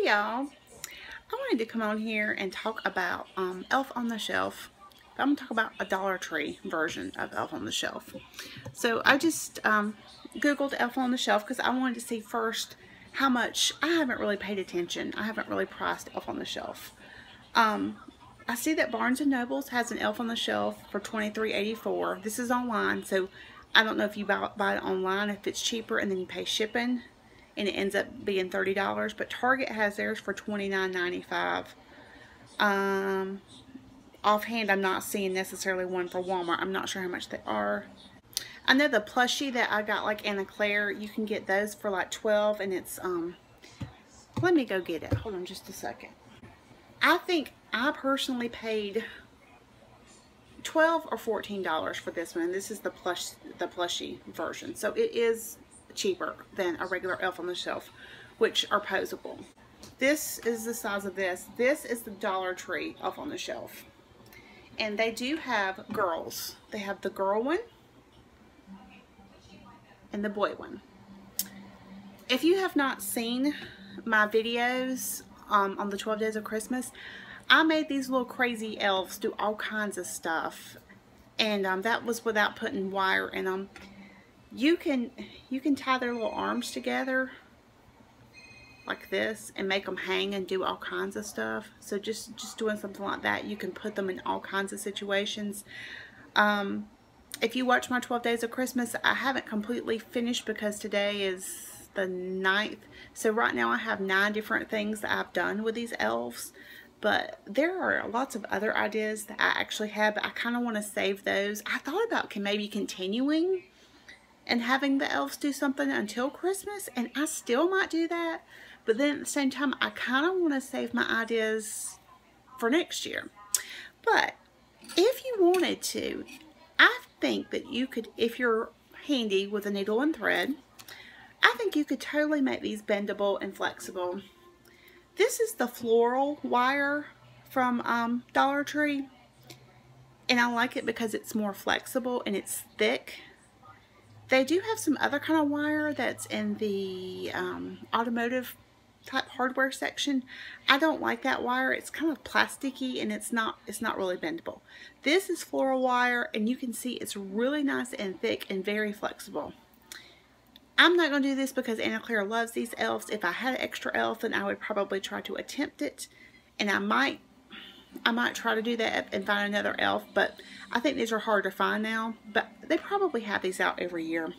y'all, I wanted to come on here and talk about Elf on the Shelf. I'm going to talk about a Dollar Tree version of Elf on the Shelf. So I just Googled Elf on the Shelf because I wanted to see first how much. I haven't really paid attention. I haven't really priced Elf on the Shelf. I see that Barnes & Nobles has an Elf on the Shelf for $23.84. This is online, so I don't know if you buy it online, if it's cheaper and then you pay shipping and it ends up being $30. But Target has theirs for $29.95. Offhand, I'm not seeing necessarily one for Walmart. I'm not sure how much they are. I know the plushie that I got, like Anna Claire, you can get those for like $12, and it's let me go get it. Hold on just a second. I think I personally paid $12 or $14 for this one. This is the plushie version, so it is cheaper than a regular Elf on the Shelf, which are posable. This is the size of this. This is the Dollar Tree Elf on the Shelf, and they do have girls. They have the girl one and the boy one. If you have not seen my videos on the 12 Days of Christmas, I made these little crazy elves do all kinds of stuff, and that was without putting wire in them. You can tie their little arms together like this and make them hang and do all kinds of stuff. So just doing something like that, you can put them in all kinds of situations. If you watch my 12 Days of Christmas, I haven't completely finished because today is the 9th. So right now I have 9 different things that I've done with these elves. But there are lots of other ideas that I actually have, but I kind of want to save those. I thought about maybe continuing and having the elves do something until Christmas, and I still might do that. But then at the same time, I kind of want to save my ideas for next year. But if you wanted to, I think that you could, if you're handy with a needle and thread, I think you could totally make these bendable and flexible. This is the floral wire from Dollar Tree, and I like it because it's more flexible and it's thick. They do have some other kind of wire that's in the automotive type hardware section. I don't like that wire. It's kind of plasticky and it's not really bendable. This is floral wire, and you can see it's really nice and thick and very flexible. I'm not going to do this because Anna Claire loves these elves. If I had an extra elf, then I would probably try to attempt it. And I might try to do that and find another elf. But I think these are hard to find now. But they probably have these out every year.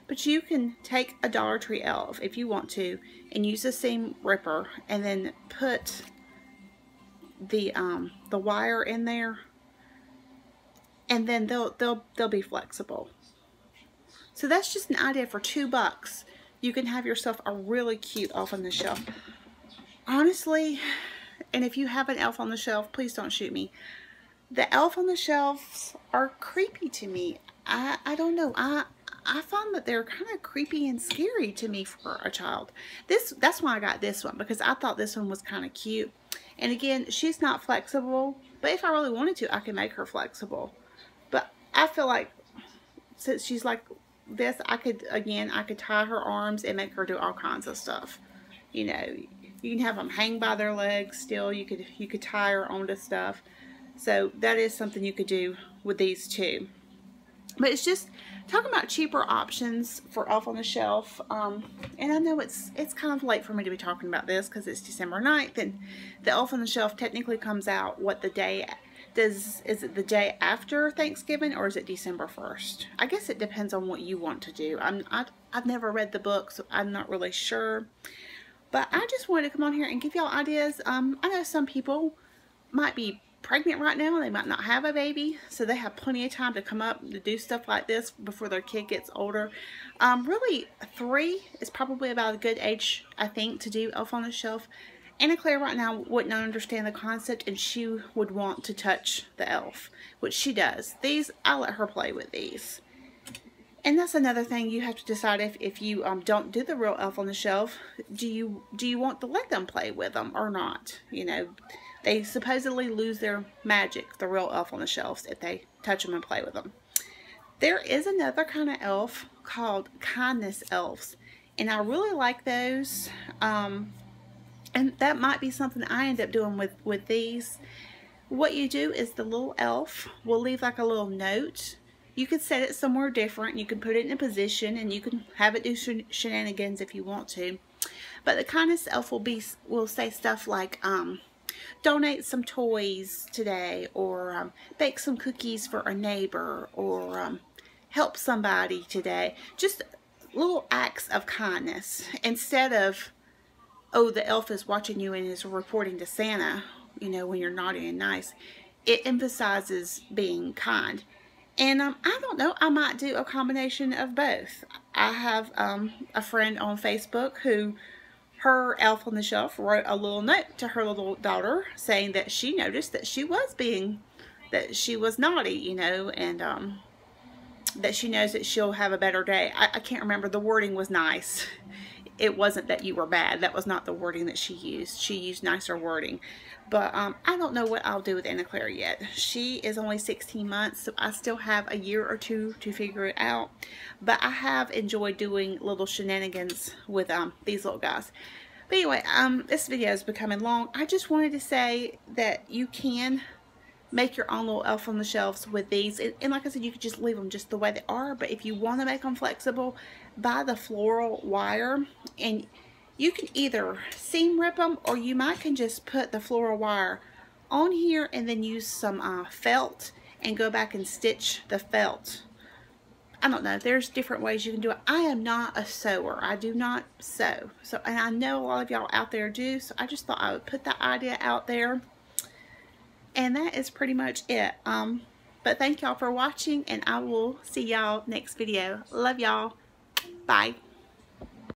But you can take a Dollar Tree elf if you want to and use the seam ripper and then put the wire in there. And then they'll be flexible. So that's just an idea for $2. You can have yourself a really cute Elf on the Shelf. Honestly, and if you have an Elf on the Shelf, please don't shoot me. The Elf on the Shelves are creepy to me. I don't know. I find that they're kind of creepy and scary to me for a child. That's why I got this one, because I thought this one was kind of cute. And again, she's not flexible, but if I really wanted to, I can make her flexible. But I feel like since she's like this, I could tie her arms and make her do all kinds of stuff. You know, you can have them hang by their legs still. You could tie her onto stuff. So that is something you could do with these too. But it's just talking about cheaper options for Elf on the Shelf. And I know it's kind of late for me to be talking about this because it's December 9th, and the Elf on the Shelf technically comes out the day. Is it the day after Thanksgiving, or is it December 1st? I guess it depends on what you want to do. I've never read the book, so I'm not really sure. But I just wanted to come on here and give y'all ideas. I know some people might be pregnant right now. They might not have a baby, so they have plenty of time to come up to do stuff like this before their kid gets older. Really, 3 is probably about a good age, I think, to do Elf on the Shelf. Anna Claire right now wouldn't understand the concept, and she would want to touch the elf, which she does. These, I let her play with these. And that's another thing you have to decide if you don't do the real Elf on the Shelf. Do you want to let them play with them or not? You know, they supposedly lose their magic, the real Elf on the Shelves, if they touch them and play with them. There is another kind of elf called kindness elves, and I really like those. And that might be something I end up doing with these. What you do is the little elf will leave like a little note. You could set it somewhere different. You can put it in a position, and you can have it do shenanigans if you want to. But the kindness elf will say stuff like, donate some toys today, or bake some cookies for a neighbor, or help somebody today. Just little acts of kindness, instead of, oh, the elf is watching you and is reporting to Santa, you know, when you're naughty and nice. It emphasizes being kind. And I don't know, I might do a combination of both. I have a friend on Facebook who, her elf on the shelf wrote a little note to her little daughter saying that she noticed that she was naughty, you know, and that she knows that she'll have a better day. I can't remember, the wording was nice. It wasn't that you were bad. That was not the wording that she used. She used nicer wording. But I don't know what I'll do with Anna Claire yet. She is only 16 months, so I still have a year or two to figure it out. But I have enjoyed doing little shenanigans with these little guys. But anyway, this video is becoming long. I just wanted to say that you can make your own little elf on the shelves with these. And like I said, you could just leave them just the way they are. But if you want to make them flexible, buy the floral wire. And you can either seam rip them, or you might can just put the floral wire on here and then use some felt and go back and stitch the felt. I don't know, there's different ways you can do it. I am not a sewer. I do not sew. So, and I know a lot of y'all out there do, so I just thought I would put that idea out there. And that is pretty much it. But thank y'all for watching, and I will see y'all next video. Love y'all. Bye.